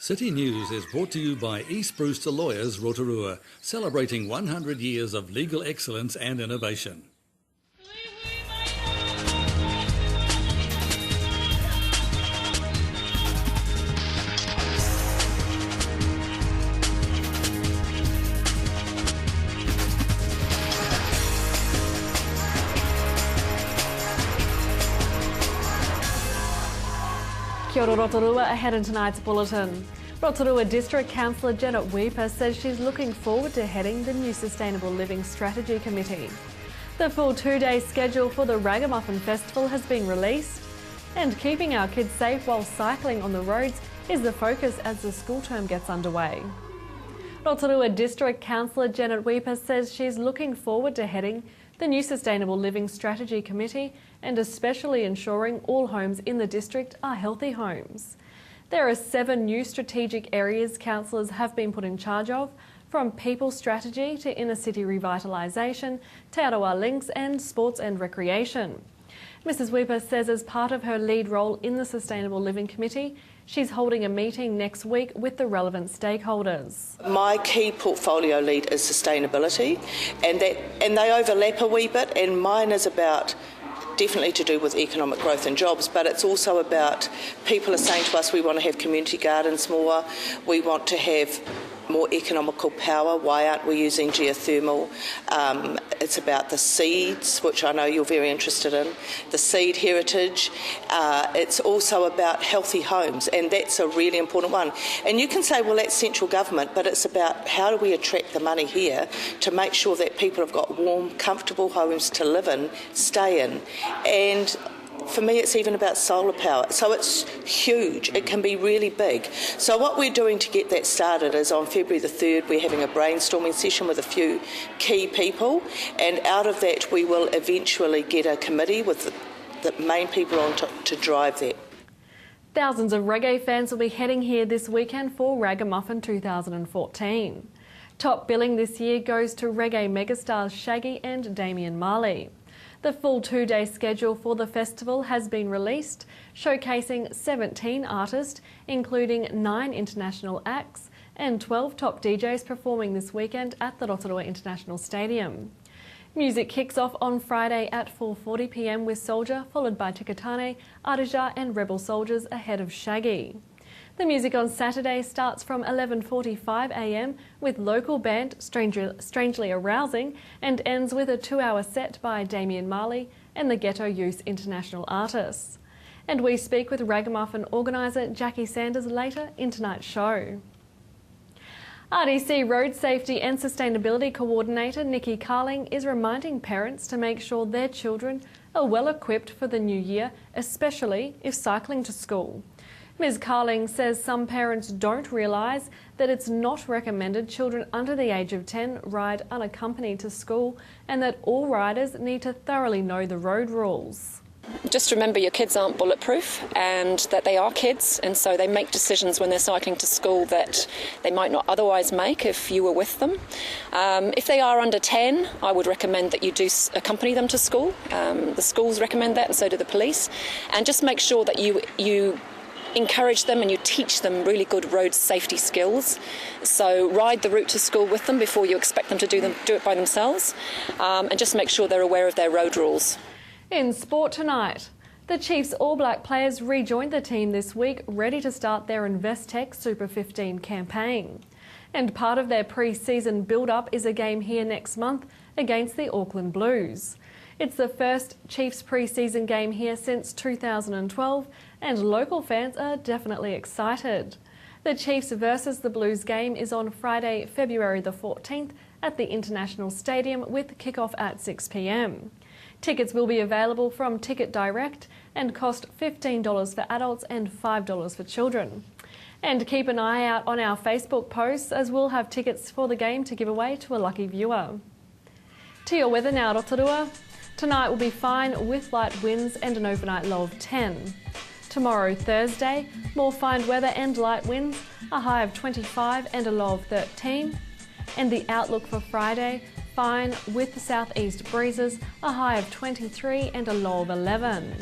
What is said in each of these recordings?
City News is brought to you by East Brewster Lawyers Rotorua, celebrating 100 years of legal excellence and innovation. Kia ora Rotorua, ahead in tonight's bulletin. Rotorua District Councillor Janet Weeper says she's looking forward to heading the new Sustainable Living Strategy Committee. The full 2-day schedule for the Ragamuffin Festival has been released, and keeping our kids safe while cycling on the roads is the focus as the school term gets underway. Rotorua District Councillor Janet Weeper says she's looking forward to heading the new Sustainable Living Strategy Committee and especially ensuring all homes in the district are healthy homes. There are 7 new strategic areas councillors have been put in charge of, from people strategy to inner city revitalisation, Te Arawa links and sports and recreation. Mrs Weeper says as part of her lead role in the Sustainable Living Committee, she's holding a meeting next week with the relevant stakeholders. My key portfolio lead is sustainability, and they overlap a wee bit, and mine is about definitely to do with economic growth and jobs, but it's also about people are saying to us we want to have community gardens more, we want to have more economical power. Why aren't we using geothermal? It's about the seeds, which I know you're very interested in, the seed heritage. It's also about healthy homes, and that's a really important one. And you can say, well, that's central government, but it's about how do we attract the money here to make sure that people have got warm, comfortable homes to live in, stay in. And for me, it's even about solar power. So it's huge. It can be really big. So what we're doing to get that started is on February the 3rd, we're having a brainstorming session with a few key people. And out of that, we will eventually get a committee with the main people on to drive that. Thousands of reggae fans will be heading here this weekend for Ragamuffin 2014. Top billing this year goes to reggae megastars Shaggy and Damian Marley. The full 2-day schedule for the festival has been released, showcasing 17 artists, including 9 international acts and 12 top DJs performing this weekend at the Rotorua International Stadium. Music kicks off on Friday at 4:40 p.m. with Soldier, followed by Tikatane, Arija and Rebel Soldiers ahead of Shaggy. The music on Saturday starts from 11:45 a.m. with local band Strangely Arousing and ends with a 2-hour set by Damian Marley and the Ghetto Youth International Artists. And we speak with Ragamuffin organiser Jackie Sanders later in tonight's show. RDC Road Safety and Sustainability Coordinator Nikki Carling is reminding parents to make sure their children are well equipped for the new year, especially if cycling to school. Ms Carling says some parents don't realise that it's not recommended children under the age of 10 ride unaccompanied to school and that all riders need to thoroughly know the road rules. Just remember your kids aren't bulletproof and that they are kids, and so they make decisions when they're cycling to school that they might not otherwise make if you were with them. If they are under 10, I would recommend that you do accompany them to school. The schools recommend that and so do the police. And just make sure that you encourage them and you teach them really good road safety skills. So ride the route to school with them before you expect them to do it by themselves, and just make sure they're aware of their road rules. In sport tonight, the Chiefs All Black players rejoined the team this week, ready to start their Investec Super 15 campaign. And part of their pre-season build-up is a game here next month against the Auckland Blues. It's the first Chiefs pre-season game here since 2012, and local fans are definitely excited. The Chiefs versus the Blues game is on Friday, February the 14th at the International Stadium with kick-off at 6 p.m. Tickets will be available from Ticket Direct and cost $15 for adults and $5 for children. And keep an eye out on our Facebook posts as we'll have tickets for the game to give away to a lucky viewer. To your weather now, Rotorua. Tonight will be fine with light winds and an overnight low of 10. Tomorrow, Thursday, more fine weather and light winds, a high of 25 and a low of 13. And the outlook for Friday, fine with the southeast breezes, a high of 23 and a low of 11.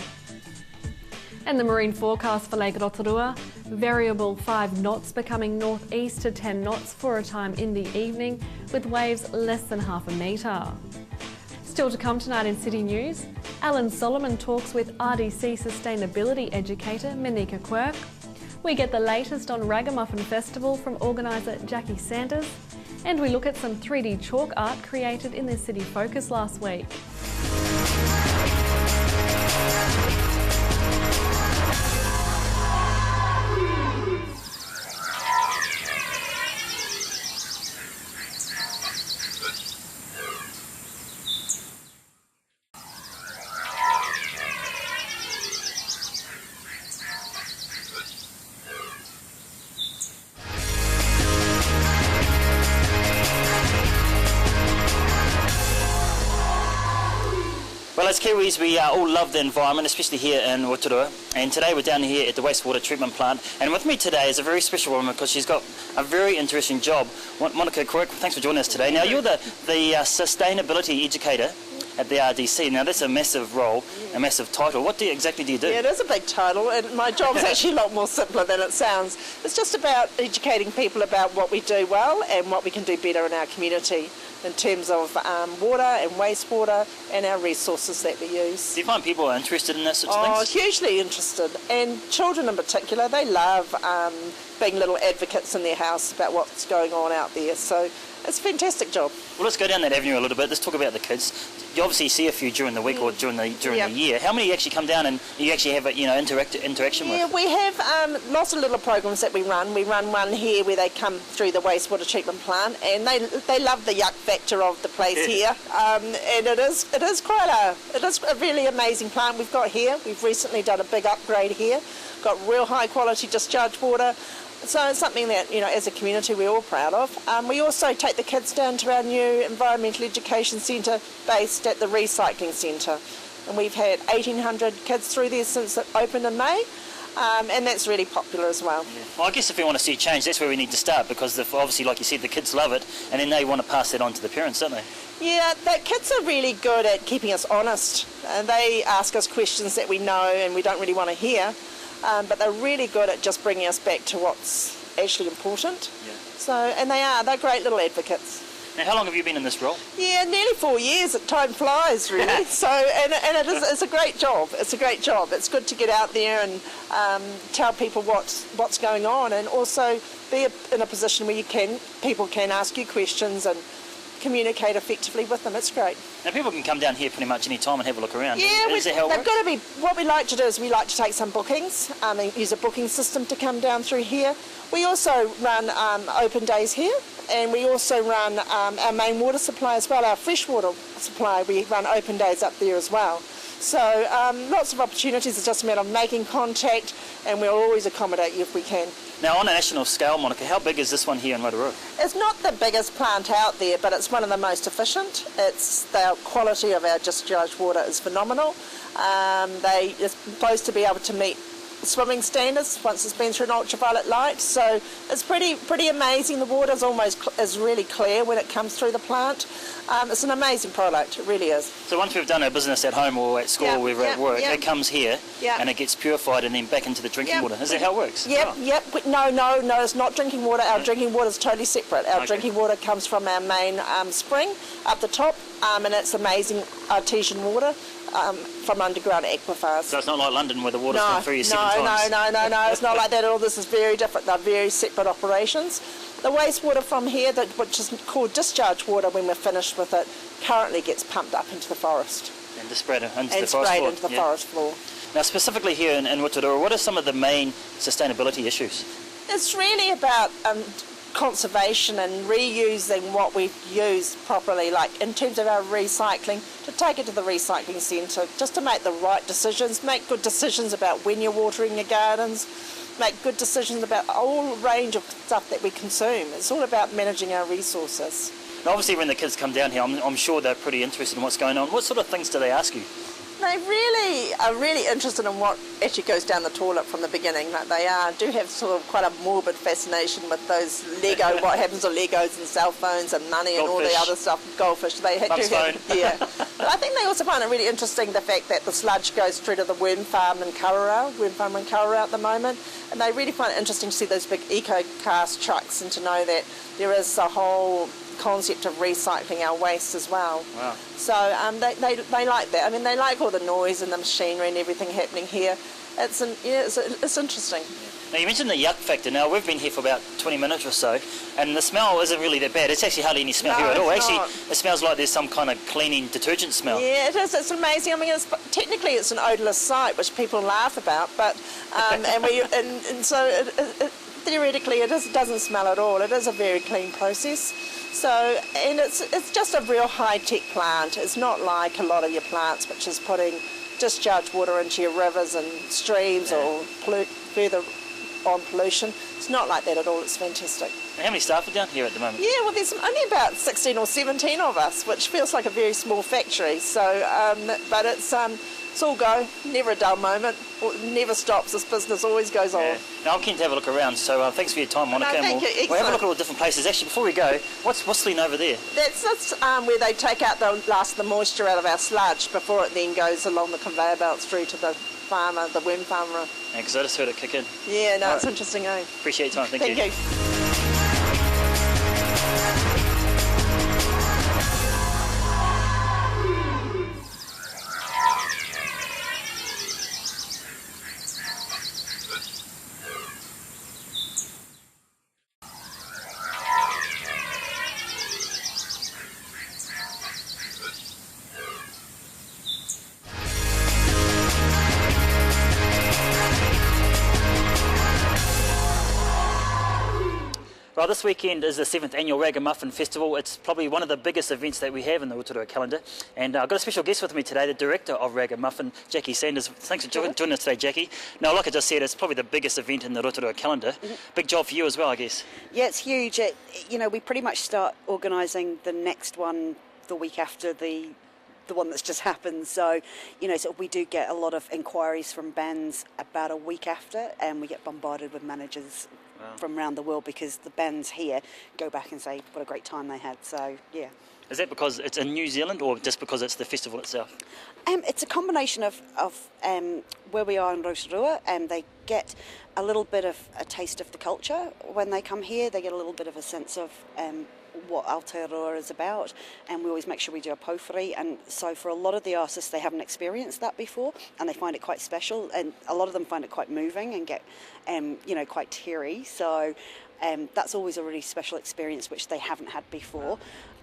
And the marine forecast for Lake Rotorua, variable 5 knots becoming northeast to 10 knots for a time in the evening, with waves less than half a metre. Still to come tonight in City News, Alan Solomon talks with RDC sustainability educator Monika Quirk. We get the latest on Ragamuffin Festival from organiser Jackie Sanders, and we look at some 3D chalk art created in the City Focus last week. Well, as Kiwis, we all love the environment, especially here in Rotorua. And today we're down here at the wastewater treatment plant. And with me today is a very special woman because she's got a very interesting job. Monika Quirk, thanks for joining us today. Now, you're the sustainability educator at the RDC. Now, that's a massive role, a massive title. What exactly do you do? Yeah, it is a big title, and my job's actually a lot more simpler than it sounds. It's just about educating people about what we do well and what we can do better in our community in terms of water and wastewater and our resources that we use. Do you find people are interested in this sort of things? Hugely interested, and children in particular. They love being little advocates in their house about what's going on out there, so it's a fantastic job. Well, let's go down that avenue a little bit. Let's talk about the kids. You obviously see a few during the week or during the year. How many actually come down and you actually have interaction with? Yeah, we have lots of little programs that we run. We run one here where they come through the wastewater treatment plant, and they love the yuck factor of the place here. And it is a really amazing plant we've got here. We've recently done a big upgrade here. Got real high quality discharge water. So it's something that, as a community we're all proud of. We also take the kids down to our new environmental education centre based at the recycling centre. And we've had 1,800 kids through there since it opened in May. And that's really popular as well. Yeah. Well, I guess if we want to see change, that's where we need to start, because obviously, like you said, the kids love it, and then they want to pass that on to the parents, don't they? Yeah, the kids are really good at keeping us honest. They ask us questions that we know and we don't really want to hear. But they're really good at just bringing us back to what's actually important. Yeah. So, and they're great little advocates. Now, how long have you been in this role? Yeah, nearly 4 years. Time flies, really. So, and it's a great job. It's a great job. It's good to get out there and tell people what's going on, and also be in a position where people can ask you questions and communicate effectively with them. It's great. Now, people can come down here pretty much any time and have a look around. Yeah, is that how it works? got to be. What we like to do is we like to take some bookings. Use a booking system to come down through here. We also run open days here, and we also run our main water supply as well, our fresh water supply. We run open days up there as well. So lots of opportunities. It's just a matter of making contact, and we'll always accommodate you if we can. Now, on a national scale, Monika, how big is this one here in Rotorua? It's not the biggest plant out there, but it's one of the most efficient. The quality of our discharge water is phenomenal. It's supposed to be able to meet swimming standards once it's been through an ultraviolet light, so it's pretty amazing. The water is really clear when it comes through the plant. It's an amazing product, it really is. So once we've done our business at home or at school or we're at work, it comes here and it gets purified and then back into the drinking water. Is that how it works? Yep. No, it's not drinking water. Our drinking water is totally separate. Our drinking water comes from our main spring up the top, and it's amazing artesian water. From underground aquifers. So it's not like London where the water's gone through you 7 times? No, it's not like that at all. This is very different. They're very separate operations. The wastewater from here, which is called discharge water when we're finished with it, currently gets pumped up into the forest. And sprayed into the forest floor. Now, specifically here in Rotorua, what are some of the main sustainability issues? It's really about conservation and reusing what we've used properly, like in terms of our recycling, to take it to the recycling centre, just to make the right decisions, make good decisions about when you're watering your gardens, make good decisions about a whole range of stuff that we consume. It's all about managing our resources. Now, obviously when the kids come down here, I'm sure they're pretty interested in what's going on. What sort of things do they ask you? they really are really interested in what actually goes down the toilet from the beginning. Like they do have sort of quite a morbid fascination with those Lego, what happens to Legos and cell phones and money and all the other stuff, goldfish. They do have, yeah. But I think they also find it really interesting the fact that the sludge goes through to the worm farm in Rotorua at the moment, and they really find it interesting to see those big eco-cast trucks and to know that there is a whole concept of recycling our waste as well. Wow. So they like that. I mean, they like all the noise and the machinery and everything happening here. It's interesting. Now, you mentioned the yuck factor. Now, we've been here for about 20 minutes or so, and the smell isn't really that bad. It's actually hardly any smell here at all. Actually, it smells like there's some kind of cleaning detergent smell. Yeah, it is. It's amazing. I mean, technically it's an odourless site, which people laugh about, but so theoretically it doesn't smell at all. It is a very clean process. So, and it's just a real high-tech plant. It's not like a lot of your plants, which is putting discharge water into your rivers and streams or further on pollution. It's not like that at all. It's fantastic. And how many staff are down here at the moment? Yeah, well, there's only about 16 or 17 of us, which feels like a very small factory. So, but it's all go. Never a dull moment. It never stops. This business always goes on. Now, I'm keen to have a look around, so thanks for your time, Monica. No, thank you. We'll have a look at all the different places. Actually, before we go, what's lean over there? That's where they take out the last of the moisture out of our sludge before it then goes along the conveyor belts through to the farmer, the worm farmer. Yeah, because I just heard it kick in. Yeah, no, All it's right. interesting, eh? Appreciate your time. Thank you. Well, this weekend is the 7th annual Ragamuffin Festival. It's probably one of the biggest events that we have in the Rotorua calendar. And I've got a special guest with me today, the director of Ragamuffin, Jackie Sanders. Thanks for joining us today, Jackie. Now, like I just said, it's probably the biggest event in the Rotorua calendar. Big job for you as well, I guess. Yeah, it's huge. We pretty much start organising the next one the week after the one that's just happened. So, so we do get a lot of inquiries from bands about a week after, and we get bombarded with managers from around the world because the bands here go back and say what a great time they had. So, yeah. Is that because it's in New Zealand or just because it's the festival itself? It's a combination of where we are in Rotorua, and they get a little bit of a taste of the culture when they come here. They get a little bit of a sense of what Aotearoa is about, and we always make sure we do a pauwhiri, and so for a lot of the artists they haven't experienced that before and they find it quite special, and a lot of them find it quite moving and get quite teary, so that's always a really special experience which they haven't had before.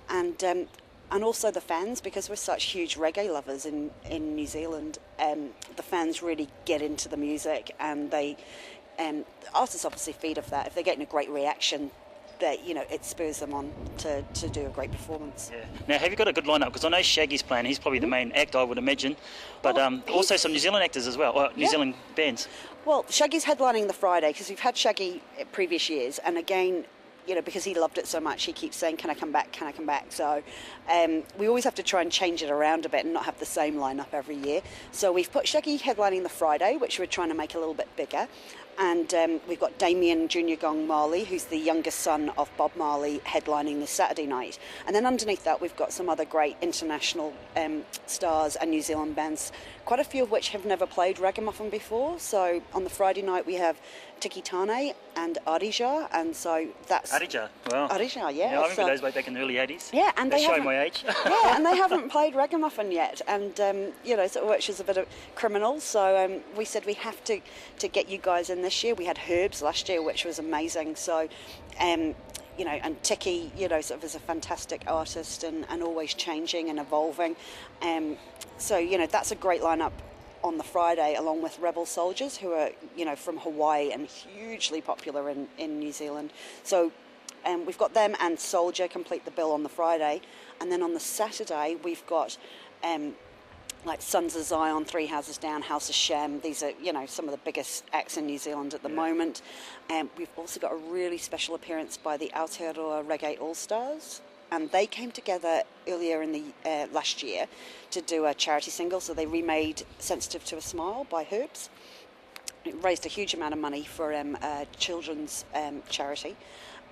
And also the fans, because we're such huge reggae lovers in New Zealand, the fans really get into the music, and the artists obviously feed off that. If they're getting a great reaction, that it spurs them on to do a great performance. Yeah. Now, have you got a good lineup? Because I know Shaggy's playing. He's probably the main act, I would imagine. But also some New Zealand actors as well, or New Zealand bands. Well, Shaggy's headlining the Friday because we've had Shaggy previous years, and again, because he loved it so much, he keeps saying, can I come back, can I come back? So we always have to try and change it around a bit and not have the same lineup every year. So we've put Shaggy headlining the Friday, which we're trying to make a little bit bigger. And we've got Damien Junior Gong Marley, who's the youngest son of Bob Marley, headlining this Saturday night. And then underneath that, we've got some other great international stars and New Zealand bands, quite a few of which have never played Ragamuffin before. So on the Friday night, we have Tiki Tane and Arija, and so that's... Arija, wow. Arija, yeah. I remember those way back in the early 80s. Yeah, and That's showing my age. Yeah, and they haven't played Ragamuffin yet, and, which is a bit of criminal, so we said we have to get you guys in this year. We had Herbs last year, which was amazing, so... and Tiki, sort of is a fantastic artist and always changing and evolving. So, that's a great lineup on the Friday, along with Rebel Soldiers, who are, from Hawaii and hugely popular in New Zealand. So we've got them and Soldier complete the bill on the Friday. And then on the Saturday, we've got like Sons of Zion, Three Houses Down, House of Shem. These are, some of the biggest acts in New Zealand at the moment. And we've also got a really special appearance by the Aotearoa Reggae All-Stars. and they came together earlier in the last year to do a charity single. So they remade "Sensitive to a Smile" by Herbs. It raised a huge amount of money for a children's charity.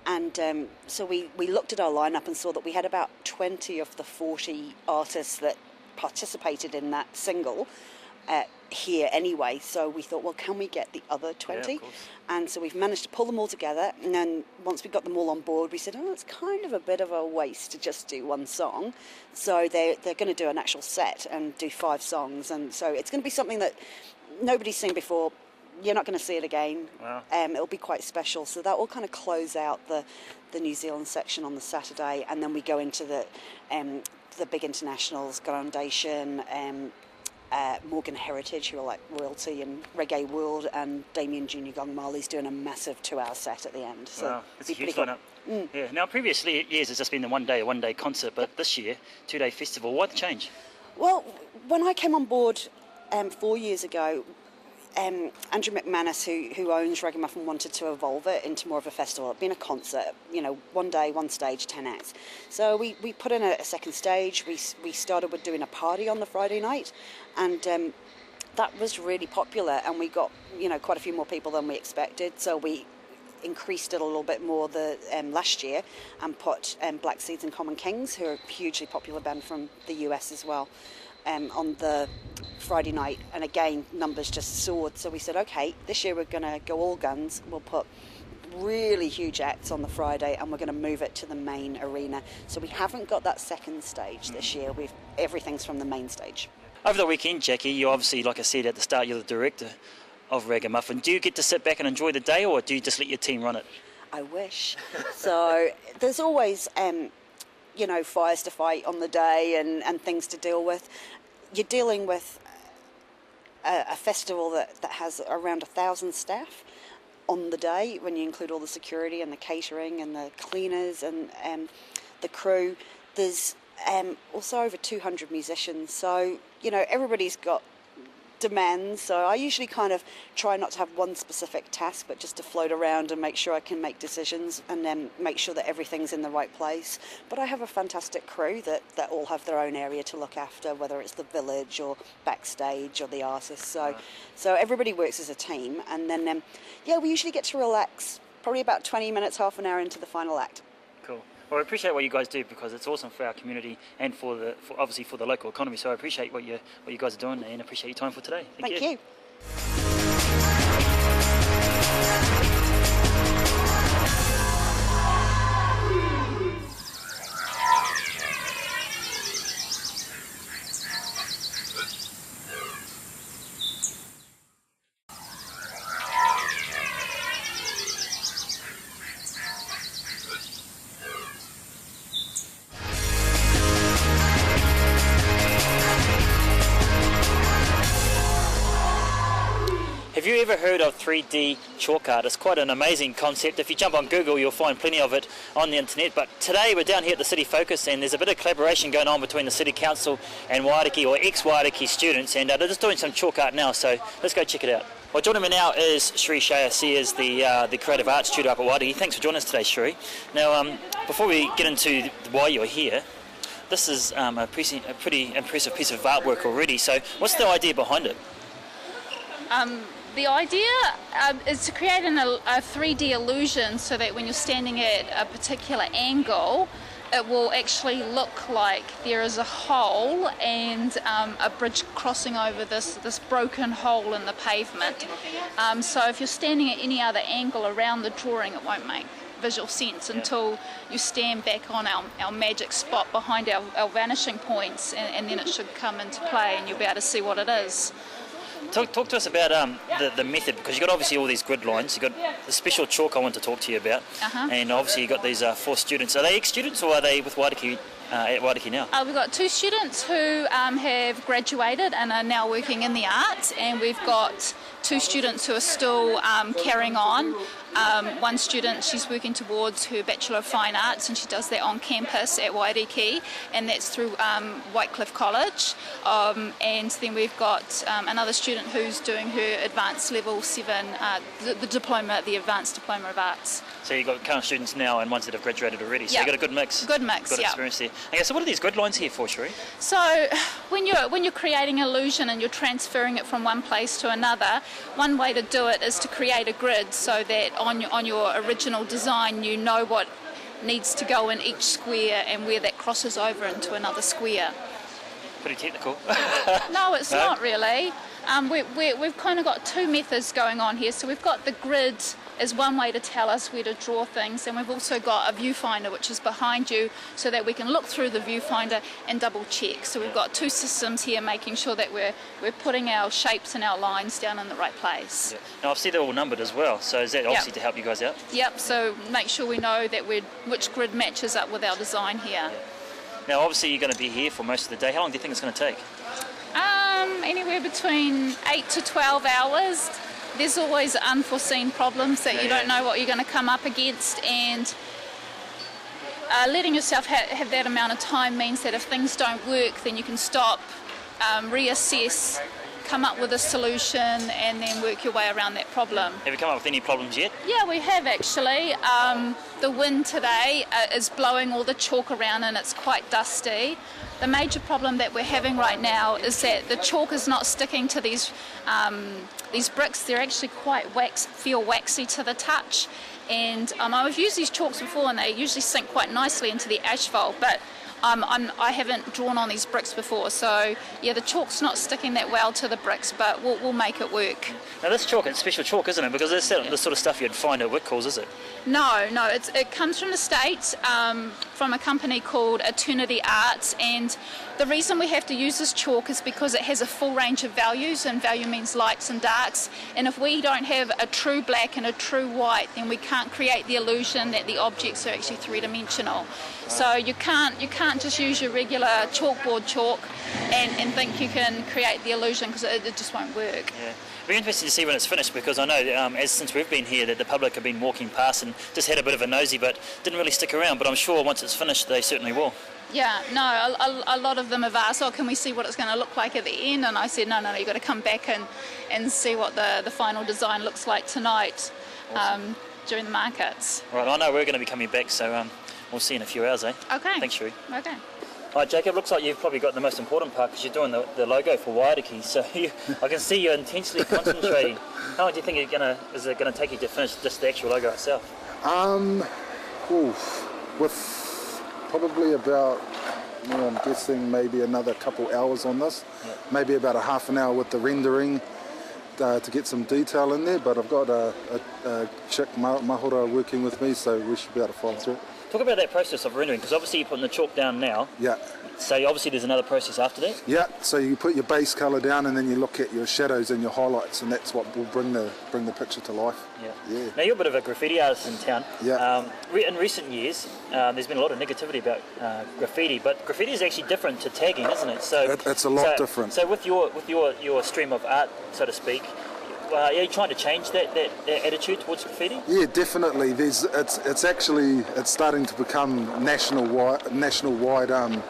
And so we looked at our lineup and saw that we had about 20 of the 40 artists that participated in that single here anyway. So we thought, well, can we get the other 20? Yeah, and so we've managed to pull them all together. And then once we got them all on board, we said, oh, it's kind of a bit of a waste to just do one song. So they're going to do an actual set and do 5 songs. And so it's going to be something that nobody's seen before. You're not going to see it again. Wow. It'll be quite special. So that will kind of close out the New Zealand section on the Saturday, and then we go into the big internationals, Foundation, Morgan Heritage, who are like royalty in reggae world, and Damien Junior Gong Marley's doing a massive 2-hour set at the end. So wow, it's a huge cool. lineup. Yeah. Now, previously years it's just been a one-day concert, but this year, 2-day festival. Why the change? Well, when I came on board 4 years ago, Andrew McManus, who owns Ragamuffin, wanted to evolve it into more of a festival. It'd been a concert, 1 day, 1 stage, 10 acts. So we put in a second stage. We started with doing a party on the Friday night, and that was really popular, and we got quite a few more people than we expected. So we increased it a little bit more last year and put Black Seeds and Common Kings, who are a hugely popular band from the US as well, on the Friday night, and again numbers just soared. So we said, okay, this year we're going to go all guns. We'll put really huge acts on the Friday, and we're going to move it to the main arena. So we haven't got that second stage this year. Everything's from the main stage. Over the weekend, Jackie, you obviously, like I said at the start, you're the director of Ragamuffin. Do you get to sit back and enjoy the day, or do you just let your team run it? I wish. So there's always fires to fight on the day and things to deal with. You're dealing with a festival that has around 1,000 staff on the day, when you include all the security and the catering and the cleaners and the crew. There's also over 200 musicians, so everybody's got demands. So I usually kind of try not to have one specific task, but just to float around and make sure I can make decisions, and then make sure that everything's in the right place. But I have a fantastic crew that all have their own area to look after, whether it's the village or backstage or the artists. So everybody works as a team, and then we usually get to relax probably about 20 minutes, half an hour into the final act. Cool. Well, I appreciate what you guys do, because it's awesome for our community and obviously for the local economy. So I appreciate what you guys are doing, and appreciate your time for today. Thank you. Have you ever heard of 3D chalk art? It's quite an amazing concept. If you jump on Google, you'll find plenty of it on the internet. But today we're down here at the City Focus, and there's a bit of collaboration going on between the City Council and Waiariki, or ex-Waiariki students, and they're just doing some chalk art now, so let's go check it out. Well, joining me now is Shri Shaya. She is the creative arts tutor up at Waiariki. Thanks for joining us today, Shri. Now, before we get into why you're here, this is a pretty impressive piece of artwork already, so what's the idea behind it? The idea is to create a 3D illusion, so that when you're standing at a particular angle, it will actually look like there is a hole and a bridge crossing over this broken hole in the pavement. So if you're standing at any other angle around the drawing, it won't make visual sense until you stand back on our magic spot behind our vanishing points, and then it should come into play and you'll be able to see what it is. Talk to us about the method, because you've got obviously all these grid lines. You've got the special chalk I want to talk to you about, and obviously you've got these 4 students. Are they ex-students, or are they with Waiariki at Waiariki now? We've got 2 students who have graduated and are now working in the arts, and we've got 2 students who are still carrying on. One student, she's working towards her Bachelor of Fine Arts, and she does that on campus at Waiariki, and that's through Whitecliff College. And then we've got another student who's doing her Advanced Level 7, the Advanced Diploma of Arts. So you've got current students now and ones that have graduated already. So Yeah. you've got a good mix. Good mix, Good yeah. experience there. Okay, so what are these grid lines here for, Sheree? So when you're creating illusion and you're transferring it from one place to another, one way to do it is to create a grid so that on your original design you know what needs to go in each square and where that crosses over into another square. Pretty technical. No, it's No? not really. We've kind of got two methods going on here. So we've got the grid as one way to tell us where to draw things, and we've also got a viewfinder which is behind you so that we can look through the viewfinder and double check. So we've got two systems here making sure that we're putting our shapes and our lines down in the right place. Yeah. Now I see they're all numbered as well, so is that obviously to help you guys out? Yep, so make sure we know that which grid matches up with our design here. Now obviously you're going to be here for most of the day. How long do you think it's going to take? Anywhere between 8 to 12 hours. There's always unforeseen problems that you don't know what you're going to come up against, and letting yourself have that amount of time means that if things don't work, then you can stop, reassess, come up with a solution, and then work your way around that problem. Have you come up with any problems yet? Yeah, we have actually. The wind today is blowing all the chalk around and it's quite dusty. The major problem that we're having right now is that the chalk is not sticking to these bricks. They're actually quite feel waxy to the touch. And I've used these chalks before and they usually sink quite nicely into the asphalt, but I haven't drawn on these bricks before, so yeah, the chalk's not sticking that well to the bricks, but we'll make it work. Now this chalk, it's special chalk, isn't it? Because it's the sort of stuff you'd find at Whitcoulls, is it? No, it comes from the States, from a company called Eternity Arts, and the reason we have to use this chalk is because it has a full range of values, and value means lights and darks, and if we don't have a true black and a true white, then we can't create the illusion that the objects are actually three-dimensional. So you can't just use your regular chalkboard chalk and think you can create the illusion, because it just won't work. Yeah. It'll be interesting to see when it's finished, because I know since we've been here that the public have been walking past and just had a bit of a nosy, but didn't really stick around, but I'm sure once it's finished they certainly will. Yeah, no, a lot of them have asked, can we see what it's going to look like at the end? And I said, no, you've got to come back and see what the final design looks like tonight. Awesome. During the markets. Right, I know we're going to be coming back, so we'll see in a few hours, eh? Okay. Thanks, Sheree. Okay. All right, Jacob, looks like you've probably got the most important part, because you're doing the logo for Waiariki, so I can see you're intensely concentrating. How long do you think is it going to take you to finish just the actual logo itself? With probably about, I'm guessing maybe another couple hours on this, maybe about a half an hour with the rendering to get some detail in there, but I've got a chick, Mahora, working with me, so we should be able to follow through it. Talk about that process of rendering, because obviously you're putting the chalk down now. Yeah. So obviously there's another process after that? Yeah, so you put your base colour down and then you look at your shadows and your highlights, and that's what will bring the picture to life. Yeah. Now you're a bit of a graffiti artist in town. Yeah. In recent years, there's been a lot of negativity about graffiti, but graffiti is actually different to tagging, isn't it? So it's a lot different. So with your stream of art, so to speak, are you trying to change that attitude towards graffiti? Yeah, definitely. It's starting to become national-wide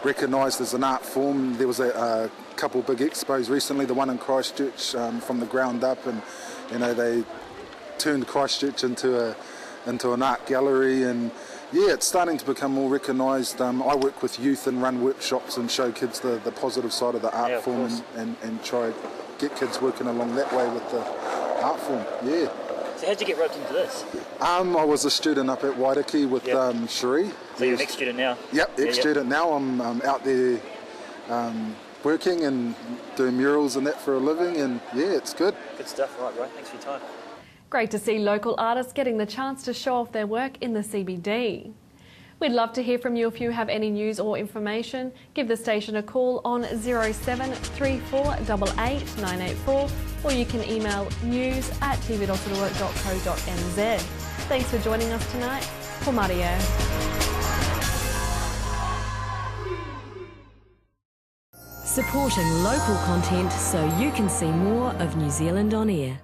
recognised as an art form. There was a couple big expos recently, the one in Christchurch, from the ground up, and they turned Christchurch into an art gallery, and yeah, it's starting to become more recognised. I work with youth and run workshops and show kids the positive side of the art form, and try get kids working along that way with the art form. Yeah. So how'd you get roped into this? I was a student up at Waiariki with Sheree. So you're an ex-student now? Yep, ex-student now. I'm out there working and doing murals and that for a living, and yeah, it's good. Good stuff. Right, thanks for your time. Great to see local artists getting the chance to show off their work in the CBD. We'd love to hear from you if you have any news or information. Give the station a call on 0734 88 984, or you can email news@tvrotorua.co.nz. Thanks for joining us tonight. For Mario. Supporting local content so you can see more of New Zealand on air.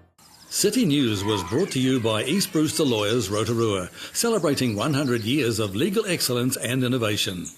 City News was brought to you by East Brewster Lawyers Rotorua, celebrating 100 years of legal excellence and innovation.